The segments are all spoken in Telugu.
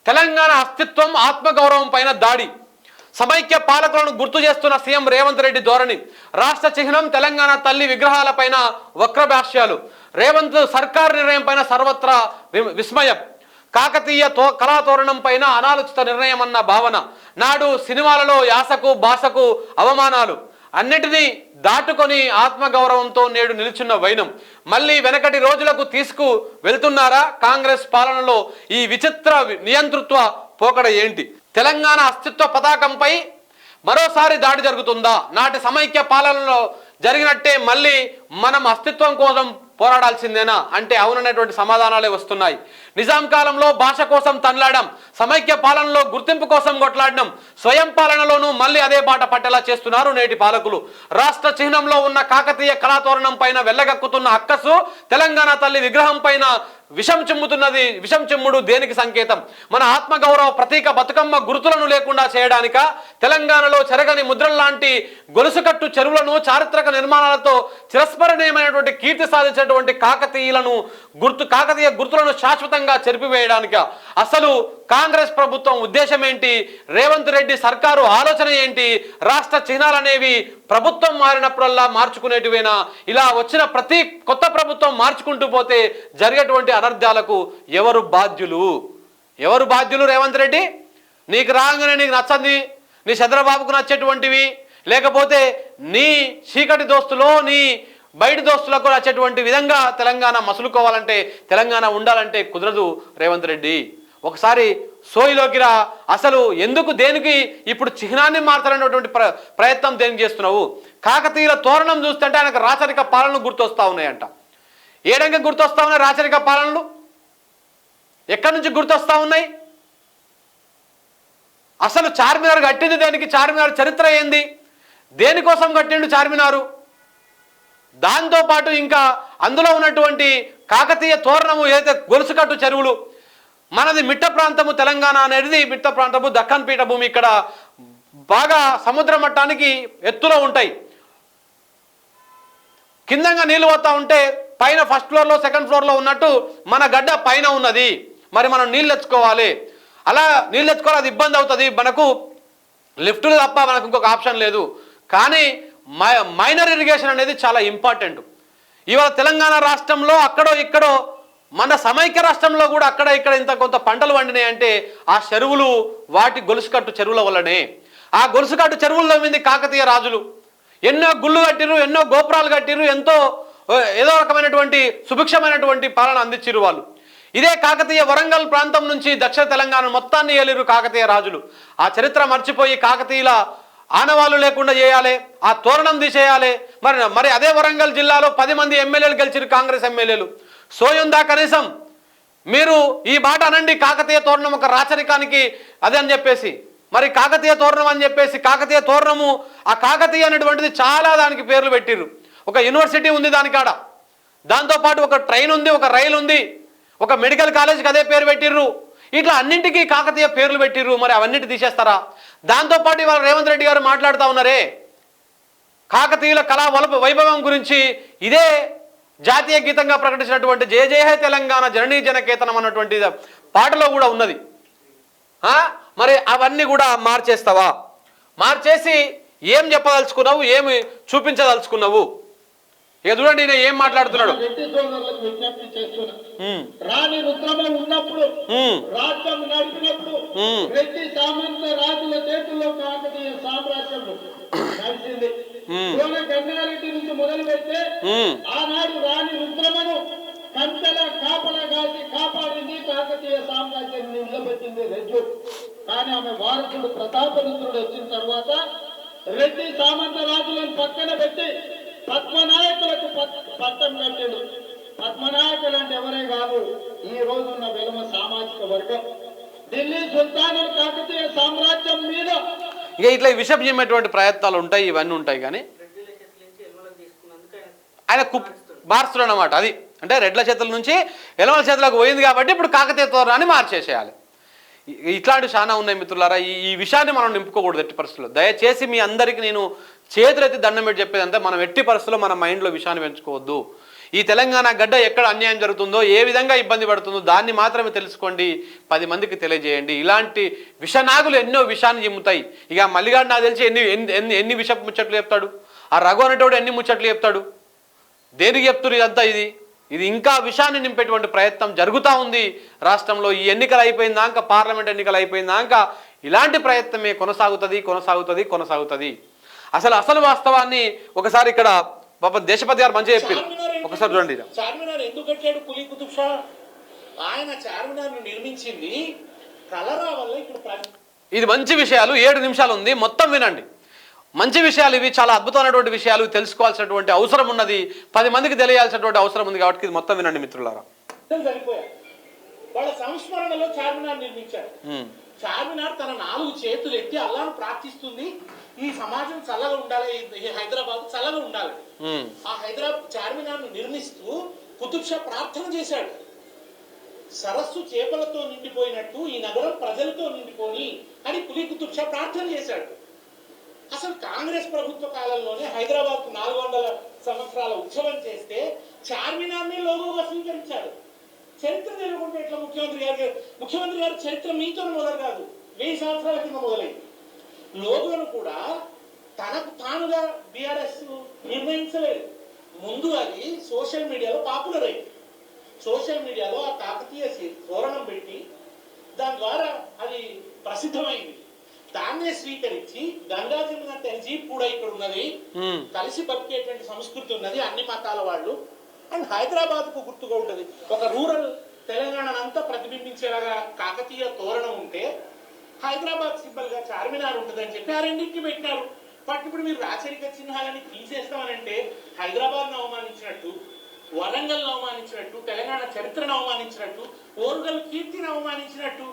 తెలంగాణ అస్తిత్వం ఆత్మగౌరవం పైన దాడి. సమైక్య పాలకులను గుర్తు చేస్తున్న సీఎం రేవంత్ రెడ్డి ధోరణి. రాష్ట్ర చిహ్నం తెలంగాణ తల్లి విగ్రహాలపైన వక్రభాష్యాలు. రేవంత్ సర్కార్ నిర్ణయం పైన సర్వత్రా విస్మయం. కాకతీయ కళాతోరణం పైన అనాలోచిత నిర్ణయం అన్న భావన. నాడు సినిమాలలో యాసకు భాషకు అవమానాలు అన్నిటినీ దాటుకొని ఆత్మగౌరవంతో నేడు నిలుచున్న వైనం. మళ్ళీ వెనకటి రోజులకు తీసుకు వెళ్తున్నారా? కాంగ్రెస్ పాలనలో ఈ విచిత్ర నియంతృత్వ పోకడ ఏంటి? తెలంగాణ అస్తిత్వ పతాకంపై మరోసారి దాడి జరుగుతుందా? నాటి సమైక్య పాలనలో జరిగినట్టే మళ్ళీ మనం అస్తిత్వం కోసం పోరాడాల్సిందేనా అంటే అవుననేటువంటి సమాధానాలే వస్తున్నాయి. నిజాం కాలంలో భాష కోసం తన్లాడం, సమైక్య పాలనలో గుర్తింపు కోసం కొట్లాడడం, స్వయం పాలనలోనూ మళ్ళీ అదే బాట పట్టేలా చేస్తున్నారు నేటి పాలకులు. రాష్ట్ర చిహ్నంలో ఉన్న కాకతీయ కళాతోరణం పైన వెళ్ళగక్కుతున్న అక్కసు, తెలంగాణ తల్లి విగ్రహం పైన విషం చిమ్ముతున్నది. విషం చిమ్ముడు దేనికి సంకేతం? మన ఆత్మగౌరవ ప్రతీక బతుకమ్మ గుర్తులను లేకుండా చేయడానిక? తెలంగాణలో చెరగని ముద్రల్లాంటి గొలుసుకట్టు చెరువులను చారిత్రక నిర్మాణాలతో చిరస్మరణీయమైనటువంటి కీర్తి సాధించినటువంటి కాకతీయ గుర్తులను శాశ్వతంగా చెరిపివేయడానిక? అసలు కాంగ్రెస్ ప్రభుత్వం ఉద్దేశం ఏంటి? రేవంత్ రెడ్డి సర్కారు ఆలోచన ఏంటి? రాష్ట్ర చిహ్నాలనేవి ప్రభుత్వం మారినప్పుడల్లా మార్చుకునేటివేనా? ఇలా వచ్చిన ప్రతి కొత్త ప్రభుత్వం మార్చుకుంటూ పోతే జరిగేటువంటి అనర్థాలకు ఎవరు బాధ్యులు? ఎవరు బాధ్యులు? రేవంత్ రెడ్డి, నీకు రాగానే నీకు నచ్చంది, నీ చంద్రబాబుకు నచ్చేటువంటివి, లేకపోతే నీ చీకటి దోస్తులో నీ బయట దోస్తులకు నచ్చేటువంటి విధంగా తెలంగాణ మసులుకోవాలంటే, తెలంగాణ ఉండాలంటే కుదరదు రేవంత్ రెడ్డి. ఒకసారి సోయిలోకి రా. అసలు ఎందుకు దేనికి ఇప్పుడు చిహ్నాన్ని మార్చాలనేటువంటి ప్రయత్నం దేనికి చేస్తున్నావు? కాకతీయుల తోరణం చూస్తుంటే ఆయనకు రాచరిక పాలనలు గుర్తొస్తా ఉన్నాయంట. ఏడంగా గుర్తొస్తా ఉన్నాయి రాచరిక పాలనలు? ఎక్కడి నుంచి గుర్తొస్తా ఉన్నాయి? అసలు చార్మినార్ కట్టింది దేనికి? చార్మినార్ చరిత్ర ఏంది? దేనికోసం కట్టిండు చార్మినారు? దాంతోపాటు ఇంకా అందులో ఉన్నటువంటి కాకతీయ తోరణము ఏదైతే గొలుసుకట్టు చెరువులు, మనది మిట్ట ప్రాంతము తెలంగాణ అనేది మిట్ట ప్రాంతము, దక్కన్ పీఠభూమి. ఇక్కడ బాగా సముద్ర మట్టానికి ఎత్తులో ఉంటాయి. కిందంగా నీళ్ళు పోతా ఉంటే పైన ఫస్ట్ ఫ్లోర్లో సెకండ్ ఫ్లోర్లో ఉన్నట్టు మన గడ్డ పైన ఉన్నది. మరి మనం నీళ్ళు తెచ్చుకోవాలి. అలా నీళ్ళు తెచ్చుకోవాలి, అది ఇబ్బంది అవుతుంది. మనకు లిఫ్టులు తప్ప మనకు ఇంకొక ఆప్షన్ లేదు. కానీ మైనర్ ఇరిగేషన్ అనేది చాలా ఇంపార్టెంట్. ఇవాళ తెలంగాణ రాష్ట్రంలో అక్కడో ఇక్కడో, మన సమైక్య రాష్ట్రంలో కూడా అక్కడ ఇక్కడ ఇంత కొంత పంటలు పండినాయి అంటే ఆ చెరువులు, వాటి గొలుసుకట్టు చెరువుల వల్లనే. ఆ గొలుసుకట్టు చెరువుల్లో మీద కాకతీయ రాజులు ఎన్నో గుళ్ళు కట్టిరు, ఎన్నో గోపురాలు కట్టిరు, ఏదో రకమైనటువంటి సుభిక్షమైనటువంటి పాలన అందించిరు వాళ్ళు. ఇదే కాకతీయ వరంగల్ ప్రాంతం నుంచి దక్షిణ తెలంగాణ మొత్తాన్ని ఏలిరు కాకతీయ రాజులు. ఆ చరిత్ర మర్చిపోయి కాకతీయుల ఆనవాళ్ళు లేకుండా చేయాలి, ఆ తోరణం తీసేయాలి. మరి అదే వరంగల్ జిల్లాలో 10 మంది ఎమ్మెల్యేలు గెలిచిరు, కాంగ్రెస్ ఎమ్మెల్యేలు. సోయుందా కనీసం? మీరు ఈ మాట అనండి, కాకతీయ తోరణం ఒక రాచరికానికి అదే అని చెప్పేసి. మరి కాకతీయ తోరణం అని చెప్పేసి, కాకతీయ తోరణము, ఆ కాకతీయ అనేటువంటిది చాలా దానికి పేర్లు పెట్టిర్రు. ఒక యూనివర్సిటీ ఉంది దానికాడ, దాంతోపాటు ఒక ట్రైన్ ఉంది, ఒక రైలు ఉంది, ఒక మెడికల్ కాలేజ్కి అదే పేరు పెట్టిర్రు. ఇట్లా అన్నింటికీ కాకతీయ పేర్లు పెట్టిర్రు. మరి అవన్నిటి తీసేస్తారా? దాంతోపాటు ఇవాళ రేవంత్ రెడ్డి గారు మాట్లాడుతూ ఉన్నారే కాకతీయుల కళా వైభవం గురించి. ఇదే జాతీయ గీతంగా ప్రకటించినటువంటి జయ జయ హే తెలంగాణ జననీ జనకేతనం అన్నటువంటి పాటలో కూడా ఉన్నది. మరి అవన్నీ కూడా మార్చేస్తావా? మార్చేసి ఏం చెప్పదలుచుకున్నావు? ఏమి చూపించదలుచుకున్నావు? ఇక చూడండి ఈయన ఏం మాట్లాడుతున్నాడు. రాణి రుద్రమ ఉన్నప్పుడు, రాజ్యం నడిపినప్పుడు రెడ్డి సామంత రాజుల చేతుల్లో కాకతీయ సామ్రాజ్యం నడిచింది. గంగారెడ్డి నుంచి మొదలు పెడితే ఆనాడు రాణి రుద్రమను కంచెల కాపలగాసి కాపాడింది, కాకతీయ సామ్రాజ్యాన్ని నిలబెట్టింది రెడ్డి. కానీ ఆమె వారసుడు ప్రతాపరుద్రుడు వచ్చిన తర్వాత రెడ్డి సామంత రాజులను పక్కన పెట్టి పద్మనాయకులకు పట్టం కట్టాడు. పద్మనాయకులు అంటే ఎవరే కాదు, ఈ రోజున్న వెలుమ సామాజిక వర్గం. ఢిల్లీ సుల్తానులు కాకతీయ సామ్రాజ్యం మీద ఇక ఇట్లా విషం చేయటువంటి ప్రయత్నాలు ఉంటాయి, ఇవన్నీ ఉంటాయి. కానీ ఆయన మార్చుడు అన్నమాట. అది అంటే రెడ్ల చేతుల నుంచి ఎలమల చేతులకు పోయింది కాబట్టి ఇప్పుడు కాకతీయ తోరణాన్ని మార్చేసేయాలి. ఇట్లాంటి చాలా ఉన్నాయి మిత్రులారా. ఈ విషయాన్ని మనం నింపుకోకూడదు ఎట్టి పరిస్థితుల్లో. దయచేసి మీ అందరికీ నేను చేతులెత్తి దండం పెట్టి చెప్పేదంటే మనం ఎట్టి పరిస్థితుల్లో మన మైండ్లో విషయాన్ని పెంచుకోవద్దు. ఈ తెలంగాణ గడ్డ ఎక్కడ అన్యాయం జరుగుతుందో, ఏ విధంగా ఇబ్బంది పడుతుందో దాన్ని మాత్రమే తెలుసుకోండి, 10 మందికి తెలియజేయండి. ఇలాంటి విషనాగులు ఎన్నో విషయాన్ని చిమ్ముతాయి. ఇక మల్లిగాడు నాకు తెలిసి ఎన్ని విష ముచ్చట్లు చెప్తాడు, ఆ రఘు అనేటోడు ఎన్ని ముచ్చట్లు చెప్తాడు, దేనికి చెప్తున్నారు ఇదంతా? ఇది ఇంకా విషయాన్ని నింపేటువంటి ప్రయత్నం జరుగుతూ ఉంది రాష్ట్రంలో. ఈ ఎన్నికలు అయిపోయిందాక, పార్లమెంట్ ఎన్నికలు అయిపోయిందాక ఇలాంటి ప్రయత్నమే కొనసాగుతుంది. అసలు వాస్తవాన్ని ఒకసారి ఇక్కడ పాప దేశపతి గారు మంచిగా చెప్పారు, ఒకసారి చూడండి. చార్మినార్ ఎందుకు కట్టాడు కులీ కుతుబ్ షా? ఆయన చార్మినార్ నిర్మించింది కలరా వల్ల. ఇక్కడ ఇది మంచి విషయాలు, 7 నిమిషాలు ఉంది, మొత్తం వినండి. మంచి విషయాలు ఇవి, చాలా అద్భుతమైనటువంటి విషయాలు, తెలుసుకోవాల్సినటువంటి అవసరం ఉన్నది, 10 మందికి తెలియాల్సినటువంటి అవసరం ఉంది. కాబట్టి ఇది మొత్తం వినండి మిత్రులారా. సరిపోయారు. వాళ్ళ సంస్మరణలో చార్మినార్ నిర్మించారు. చార్మినార్ తన 4 చేతులు ఎత్తి అల్లాహ్ను ప్రార్థిస్తుంది, ఈ సమాజం చల్లగా ఉండాలి, ఈ హైదరాబాద్ చల్లగా ఉండాలి. ఆ చార్మినార్ నిర్మిస్తూ కుతుబ్ షా ప్రార్థన చేశాడు, సరస్సు చేపలతో నిండిపోయినట్టు ఈ నగరం ప్రజలతో నిండిపోని అని కులీ కుతుబ్ షా ప్రార్థన చేశాడు. అసలు కాంగ్రెస్ ప్రభుత్వ కాలంలోనే హైదరాబాద్ 400 సంవత్సరాల ఉత్సవం చేస్తే చార్మినార్ని లోగోగా స్వీకరించాడు. చరిత్ర తెలియకుండా ఎట్లా ముఖ్యమంత్రి గారు చరిత్ర మీతో మొదలు కాదు, 1000 సంవత్సరాల కింద మొదలైంది. లోగోను కూడా తనకు తానుగా బీఆర్ఎస్ నిర్ణయించలేదు. ముందు అది సోషల్ మీడియాలో పాపులర్ అయింది. సోషల్ మీడియాలో ఆ కాకతీయ తోరణం పెట్టి దాని ద్వారా అది ప్రసిద్ధమైంది. దాన్నే స్వీకరించి గంగా జమున తహజీబ్ కూడా ఇక్కడ ఉన్నది, కలిసి బతికేటువంటి సంస్కృతి ఉన్నది, అన్ని మతాల వాళ్ళు. అండ్ హైదరాబాద్ కు గుర్తుగా ఉంటది, ఒక రూరల్ తెలంగాణ అంతా ప్రతిబింబించేలాగా కాకతీయ తోరణం ఉంటే హైదరాబాద్ సింబల్ గా చార్మినార్ ఉంటుందని చెప్పి ఆ రెండింటిని పెట్టినారు. బట్ ఇప్పుడు మీరు రాచరిక చిహ్నాలని తీసేస్తామనంటే హైదరాబాద్ అవమానించినట్టు, వరంగల్ అవమానించినట్టు, తెలంగాణ చరిత్రను అవమానించినట్టు, ఓరుగల్ కీర్తిని అవమానించినట్టు.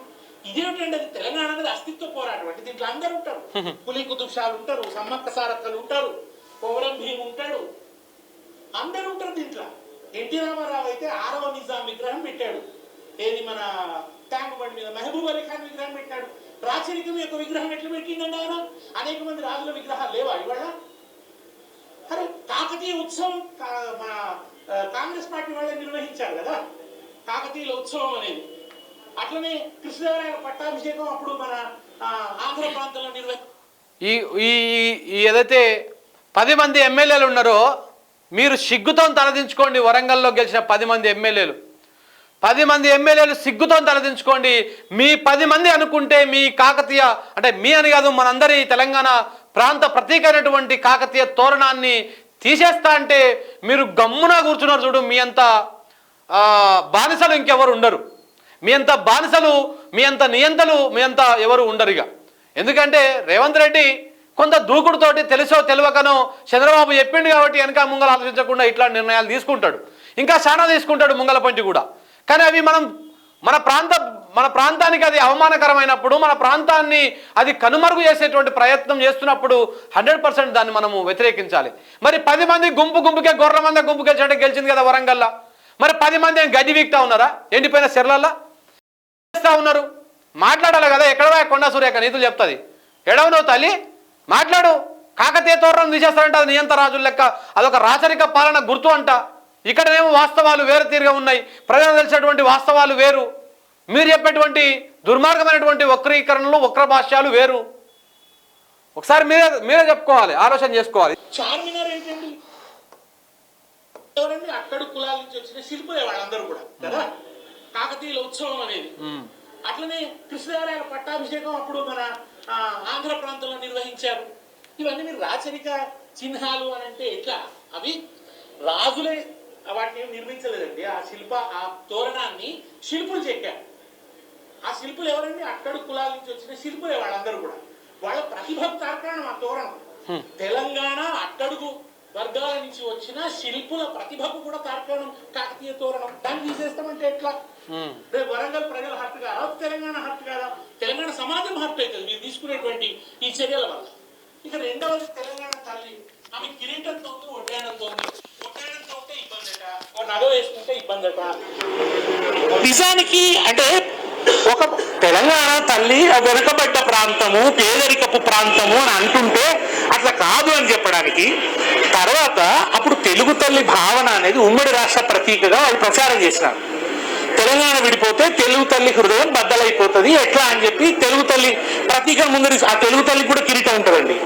ఇదేమిటండి? అది తెలంగాణ అనేది అస్తిత్వ పోరాటం. అంటే దీంట్లో అందరు ఉంటారు, కులీ కుతుబ్ షాలు ఉంటారు, సమ్మక్క సారక్కలు ఉంటారు, కొమరం భీమ్ ఉంటాడు, అందరు ఉంటారు దీంట్లో. ఎన్టీ రామారావు అయితే 6వ నిజాం విగ్రహం పెట్టాడు, ఏది మన ట్యాంక్ బండి మీద మహబూబ్ అలీ ఖాన్ విగ్రహం పెట్టాడు. రాచరికం యొక్క విగ్రహం ఎట్లా పెట్టిందండి ఆయన? అనేక మంది రాజుల విగ్రహాలు లేవా ఇవాళ? అరే కాకతీయ ఉత్సవం మన కాంగ్రెస్ పార్టీ వాళ్ళే నిర్వహించారు కదా కాకతీయుల ఉత్సవం అనేది. అట్లనే కృష్ణదేవరాయల పట్టాభిషేకం అప్పుడు మన ఆంధ్ర ప్రాంతంలో ఏదైతే 10 మంది ఎమ్మెల్యేలు ఉన్నారో మీరు సిగ్గుతో తలదించుకోండి. వరంగల్లో గెలిచిన 10 మంది ఎమ్మెల్యేలు, 10 మంది ఎమ్మెల్యేలు సిగ్గుతో తలదించుకోండి. మీ 10 మంది అనుకుంటే మీ కాకతీయ, అంటే మీ అని కాదు మనందరి తెలంగాణ ప్రాంత ప్రతీకైనటువంటి కాకతీయ తోరణాన్ని తీసేస్తా అంటే మీరు గమ్మున కూర్చున్నారు చూడు. మీ అంత బానిసలు ఇంకెవరు ఉండరు, మీ అంత బానిసలు, మీ అంత నియంతలు, మీ అంత ఎవరు ఉండరు ఇక. ఎందుకంటే రేవంత్ రెడ్డి కొంత దూకుడుతోటి తెలుసో తెలియకనో చంద్రబాబు చెప్పిండు కాబట్టి వెనక ముంగల ఆలోచించకుండా ఇట్లా నిర్ణయాలు తీసుకుంటాడు, ఇంకా చాలా తీసుకుంటాడు ముంగల పంటి కూడా. కానీ అవి మన ప్రాంతానికి అది అవమానకరమైనప్పుడు, మన ప్రాంతాన్ని అది కనుమరుగు చేసేటువంటి ప్రయత్నం చేస్తున్నప్పుడు 100% దాన్ని మనము వ్యతిరేకించాలి. మరి 10 మంది గుంపుకే గొర్రె మంది గుంపు గెలిచింది కదా వరంగల్లా. మరి 10 మంది గడ్డి వీక్తా ఉన్నారా? ఎండిపోయిన చెర్లల్లా చేస్తూ ఉన్నారు. మాట్లాడాలి కదా. ఎక్కడవా కొండా సూర్యక నీతులు చెప్తుంది, ఎడవనో తల్లి మాట్లాడు. కాకతీయ తోరణం తీసేస్తారంట, అది నియంత రాజుల లెక్క, అదొక రాచరిక పాలన గుర్తు అంట. ఇక్కడనేమో వాస్తవాలు వేరు తీరుగా ఉన్నాయి, ప్రజలకు తెలిసినటువంటి వాస్తవాలు వేరు, మీరు చెప్పేటువంటి దుర్మార్గమైనటువంటి వక్రీకరణలు, వక్ర భాష్యాలు వేరు. ఒకసారి మీరే చెప్పుకోవాలి, ఆలోచన చేసుకోవాలి. చార్మినార్ ఏంటండి? ఎవరండి? అక్కడి కులాల నుంచి వచ్చిన శిల్పులే వాళ్ళందరూ కూడా కదా కాకతీయుల ఉత్సవం అనేది. అట్లనే కృష్ణదేవరాయల పట్టాభిషేకం అప్పుడు మన ఆంధ్ర ప్రాంతంలో నిర్వహించారు. ఇవన్నీ మీరు రాచరిక చిహ్నాలు అని అంటే ఎట్లా? అవి రాజులే వాటిని నిర్మించలేదండి. ఆ తోరణాన్ని శిల్పులు చెక్కారు. ఆ శిల్పులు ఎవరండి? అక్కడి కులాల నుంచి వచ్చిన శిల్పులే వాళ్ళందరూ కూడా. వాళ్ళ ప్రతిభకు తార్కాణం ఆ తోరణం. తెలంగాణ అట్టడుగు వర్గాల నుంచి వచ్చిన శిల్పుల ప్రతిభకు కూడా తార్కాణం కాకతీయ తోరణం. దాన్ని తీసేస్తామంటే ఎట్లా? రేపు వరంగల్ ప్రజల హర్ట్ కాదా? తెలంగాణ హర్ట్ కాదా? తెలంగాణ సమాజం హర్ట్ అవుతుంది మీరు తీసుకునేటువంటి ఈ చర్యల వల్ల. ఇక రెండవది తెలంగాణ తల్లి, ఆమె కిరీటంతో ఉంది, ఒడ్డానంతో ఉంది. ఒడ్డానంతో ఉంటే ఇబ్బంది అట, ఒక నగ వేసుకుంటే ఇబ్బంది అట. నిజానికి అంటే ఒక తెలంగాణ తల్లి వెనుకబడ్డ ప్రాంతము, పేదరికపు ప్రాంతము అని అంటుంటే అట్లా కాదు అని చెప్పడానికి తర్వాత అప్పుడు తెలుగు తల్లి భావన అనేది ఉమ్మడి రాష్ట్ర ప్రతీకగా వాళ్ళు ప్రచారం చేసినారు. తెలంగాణ విడిపోతే తెలుగు తల్లి హృదయం బద్దలైపోతుంది ఎట్లా అని చెప్పి తెలుగు తల్లి ప్రతీక ముందు ఆ తెలుగు తల్లికి కూడా కిరీటం ఉంటుందండి,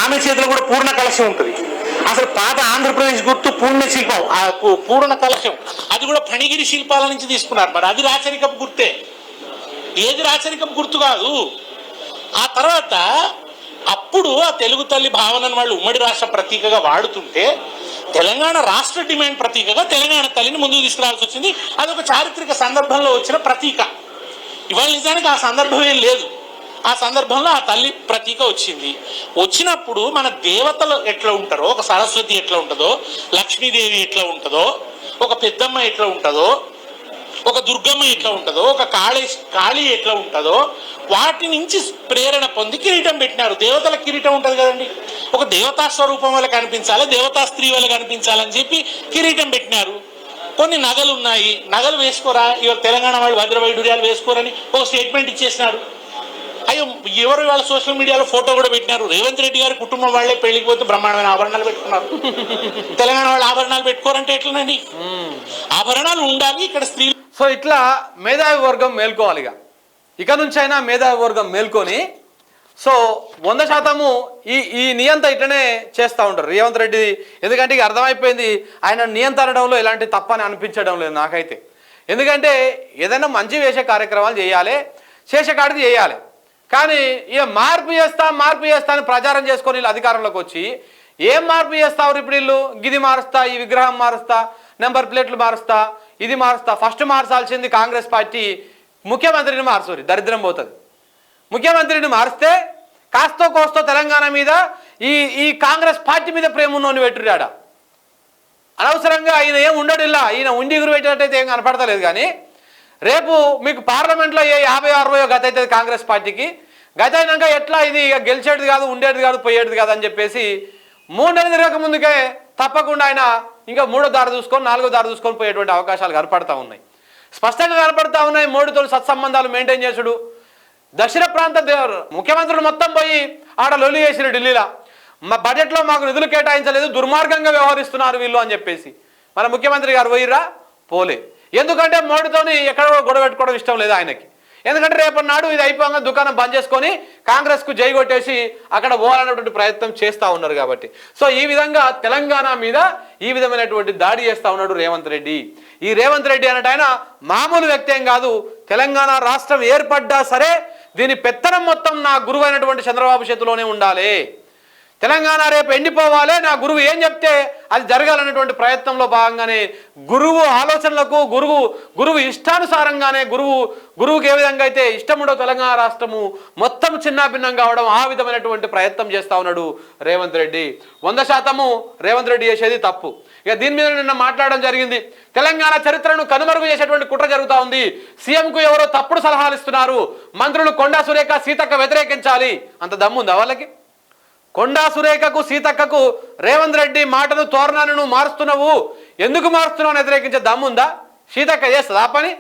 ఆమె చేతిలో కూడా పూర్ణ కలశం ఉంటుంది. అసలు పాత ఆంధ్రప్రదేశ్ గుర్తు పూర్ణ శిల్పం, ఆ పూర్ణ కలశం అది కూడా ఫణిగిరి శిల్పాల నుంచి తీసుకున్నారు. మరి అది రాచరికపు గుర్తే, ఏది రాచరికపు గుర్తు కాదు. ఆ తర్వాత అప్పుడు ఆ తెలుగు తల్లి భావనను వాళ్ళు ఉమ్మడి రాష్ట్ర ప్రతీకగా వాడుతుంటే తెలంగాణ రాష్ట్ర డిమాండ్ ప్రతీకగా తెలంగాణ తల్లిని ముందుకు తీసుకురావాల్సి వచ్చింది. అదొక చారిత్రక సందర్భంలో వచ్చిన ప్రతీక. ఇవాళ నిజానికి ఆ సందర్భం ఏం లేదు. ఆ సందర్భంలో ఆ తల్లి ప్రతీక వచ్చింది. వచ్చినప్పుడు మన దేవతలు ఎట్లా ఉంటారో, ఒక సరస్వతి ఎట్లా ఉంటుందో, లక్ష్మీదేవి ఎట్లా ఉంటుందో, ఒక పెద్దమ్మ ఎట్లా ఉంటుందో, ఒక దుర్గమ్మ ఎట్లా ఉంటుందో, ఒక కాళీ ఎట్లా ఉంటుందో, వాటి నుంచి ప్రేరణ పొంది కిరీటం పెట్టినారు. దేవతల కిరీటం ఉంటుంది కదండి, ఒక దేవతా స్వరూపం వల్ల కనిపించాలి, దేవతా స్త్రీ వల్ల కనిపించాలని చెప్పి కిరీటం పెట్టినారు. కొన్ని నగలు ఉన్నాయి, నగలు వేసుకోరా, ఇవాళ తెలంగాణ వాళ్ళు వజ్రవైడూర్యాలు వేసుకోరని ఒక స్టేట్మెంట్ ఇచ్చేసినారు. అయ్యో ఎవరు వాళ్ళ సోషల్ మీడియాలో ఫోటో కూడా పెట్టినారు. రేవంత్ రెడ్డి గారి కుటుంబం వాళ్ళే పెళ్లికి పోతే బ్రహ్మాండమైన ఆభరణాలు పెట్టుకున్నారు. తెలంగాణ వాళ్ళు ఆభరణాలు పెట్టుకోరంటే ఎట్లనండి? ఆభరణాలు ఉండాలి ఇక్కడ స్త్రీలు. సో ఇట్లా మేధావి వర్గం మేల్కోవాలి. ఇక నుంచి అయినా మేధావి వర్గం మేల్కొని సో 100% ఈ నియంత ఇట్లనే చేస్తూ ఉంటారు రేవంత్ రెడ్డి. ఎందుకంటే ఇక అర్థమైపోయింది ఆయన నియంత అనడంలో ఎలాంటి తప్పని అనిపించడం లేదు నాకైతే. ఎందుకంటే ఏదైనా మంచి వేసే కార్యక్రమాలు చేయాలి, చేసే కాడికి చేయాలి. కానీ ఇక మార్పు చేస్తా అని ప్రచారం చేసుకొని వీళ్ళు అధికారంలోకి వచ్చి ఏం మార్పు చేస్తావు ఇప్పుడు వీళ్ళు? గిది మారుస్తా, ఈ విగ్రహం మారుస్తా, నెంబర్ ప్లేట్లు మారుస్తా, ఇది మారుస్తా. ఫస్ట్ మార్చాల్సింది కాంగ్రెస్ పార్టీ ముఖ్యమంత్రిని మార్చోరి, దరిద్రం పోతుంది. ముఖ్యమంత్రిని మారిస్తే కాస్తో కోస్తో తెలంగాణ మీద ఈ కాంగ్రెస్ పార్టీ మీద ప్రేమ ఉన్నోని పెట్టురాడ. అనవసరంగా ఆయన ఏం ఉండడిల్లా, ఈయన ఉండి ఎగురు పెట్టినట్టయితే ఏం కనపడతలేదు. కానీ రేపు మీకు పార్లమెంట్లో 50-60 గత అవుతుంది కాంగ్రెస్ పార్టీకి. గత అయినాక ఎట్లా ఇది ఇక గెలిచేది కాదు, ఉండేది కాదు, పోయేది కాదు అని చెప్పేసి 3 నెలలు తిరగక ముందుకే తప్పకుండా ఆయన ఇంకా 3వ దారి చూసుకొని 4వ దారి చూసుకొని పోయేటువంటి అవకాశాలు కనపడతా ఉన్నాయి, స్పష్టంగా కనపడతా ఉన్నాయి. మోడీతో సత్సంబంధాలు మెయింటైన్ చేసుడు, దక్షిణ ప్రాంత ముఖ్యమంత్రులు మొత్తం పోయి ఆడ లొల్లి చేసిరు ఢిల్లీలో. మా బడ్జెట్లో మాకు నిధులు కేటాయించలేదు, దుర్మార్గంగా వ్యవహరిస్తున్నారు వీళ్ళు అని చెప్పేసి మన ముఖ్యమంత్రి గారు పోయిర్రా? పోలే. ఎందుకంటే మోడీతోని ఎక్కడ గొడవ పెట్టుకోవడం ఇష్టం లేదు ఆయనకి. ఎందుకంటే రేపటి నాడు ఇది అయిపోగా దుకాణం బంద్ చేసుకొని కాంగ్రెస్కు జై కొట్టేసి అక్కడ పోవాలన్నటువంటి ప్రయత్నం చేస్తూ ఉన్నారు కాబట్టి. సో ఈ విధంగా తెలంగాణ మీద ఈ విధమైనటువంటి దాడి చేస్తూ ఉన్నాడు రేవంత్ రెడ్డి. ఈ రేవంత్ రెడ్డి అన్నట్టు ఆయన మామూలు వ్యక్తి ఏం కాదు. తెలంగాణ రాష్ట్రం ఏర్పడ్డా సరే దీని పెత్తనం మొత్తం నా గురువు అయినటువంటి చంద్రబాబు చేతిలోనే ఉండాలి. తెలంగాణ రేపు ఎండిపోవాలి, నా గురువు ఏం చెప్తే అది జరగాలన్నటువంటి ప్రయత్నంలో భాగంగానే గురువు ఆలోచనలకు గురువు ఇష్టానుసారంగానే గురువుకి ఏ విధంగా అయితే ఇష్టముడో తెలంగాణ రాష్ట్రము మొత్తం చిన్నాభిన్నం కావడం, ఆ విధమైనటువంటి ప్రయత్నం చేస్తా ఉన్నాడు రేవంత్ రెడ్డి. 100% రేవంత్ రెడ్డి చేసేది తప్పు. ఇక దీని మీద నిన్న మాట్లాడడం జరిగింది. తెలంగాణ చరిత్రను కనుమరుగు చేసేటువంటి కుట్ర జరుగుతూ ఉంది. సీఎంకు ఎవరో తప్పుడు సలహాలు ఇస్తున్నారు. మంత్రులు కొండా సురేఖ, సీతక్క వ్యతిరేకించాలి. అంత దమ్ముందా వాళ్ళకి? కొండా సురేఖకు, సీతక్కకు రేవంత్ రెడ్డి మాటను, తోరణాలను మారుస్తున్నావు, ఎందుకు మారుస్తున్నావు వ్యతిరేకించే దమ్ముందా? సీతక్క చేస్తుందా ఆ పని?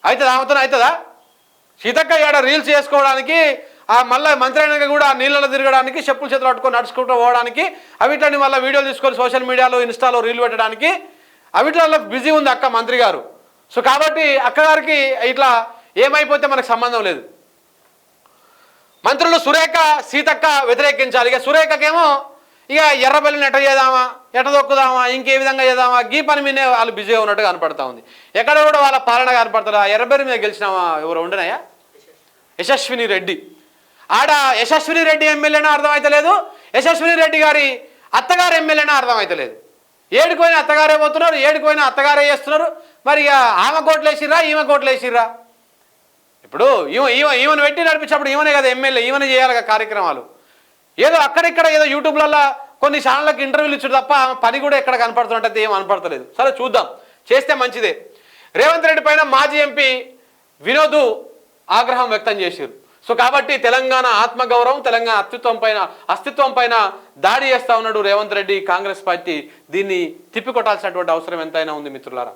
అవుతుందా? ఆమెతో అవుతుందా? సీతక్క ఏడ రీల్స్ చేసుకోవడానికి, ఆ మళ్ళీ మంత్రి అయినాక కూడా నీళ్ళలో తిరగడానికి, చెప్పులు చేతులు పట్టుకొని నడుచుకుంటూ పోవడానికి, అవిట్లని మళ్ళీ వీడియోలు తీసుకొని సోషల్ మీడియాలో ఇన్స్టాలో రీల్ పెట్టడానికి అవిట్లలో బిజీ ఉంది అక్క మంత్రి గారు. సో కాబట్టి అక్కగారికి ఇట్లా ఏమైపోతే మనకు సంబంధం లేదు. మంత్రులు సురేఖ, సీతక్క వ్యతిరేకించాలి. ఇక సురేఖకేమో ఇక ఎర్రబెల్లిని ఎట్ట చేద్దామా, ఎట్ట దొక్కుదామా, ఇంకే విధంగా చేద్దామా, గీ పని మీదే వాళ్ళు బిజీగా ఉన్నట్టుగా కనపడతా ఉంది. ఎక్కడ కూడా వాళ్ళ పాలన కనపడతారు. ఆ ఎర్రబెల్లి మీద గెలిచినామా ఎవరు ఉండనాయా? యశస్విని రెడ్డి. ఆడ యశస్విని రెడ్డి ఎమ్మెల్యేనా అర్థమైతలేదు, యశస్విని రెడ్డి గారి అత్తగారు ఎమ్మెల్యేనా అర్థమైతలేదు. ఏడుకోయినా అత్తగారే పోతున్నారు, ఏడుకోయినా అత్తగారే చేస్తున్నారు. మరి ఇక ఆమె కోట్లు వేసిర్రా, ఈమె కోట్లు వేసిర్రా? ఇప్పుడు ఈమెను పెట్టి నడిపించినప్పుడు ఈమెనే కదా ఎమ్మెల్యే, ఈమెనే చేయాలి కదా కార్యక్రమాలు. ఏదో అక్కడిక్కడ ఏదో యూట్యూబ్లలో కొన్ని ఛానళ్ళకి ఇంటర్వ్యూలు ఇచ్చాడు తప్ప పని కూడా ఎక్కడ కనపడుతున్నట్టు ఏం కనపడతలేదు. సరే చూద్దాం, చేస్తే మంచిదే. రేవంత్ రెడ్డి పైన మాజీ ఎంపీ వినోద్ ఆగ్రహం వ్యక్తం చేశారు. సో కాబట్టి తెలంగాణ ఆత్మగౌరవం, తెలంగాణ అస్తిత్వం పైన దాడి చేస్తా ఉన్నాడు రేవంత్ రెడ్డి, కాంగ్రెస్ పార్టీ. దీన్ని తిప్పికొట్టాల్సినటువంటి అవసరం ఎంతైనా ఉంది మిత్రులారా.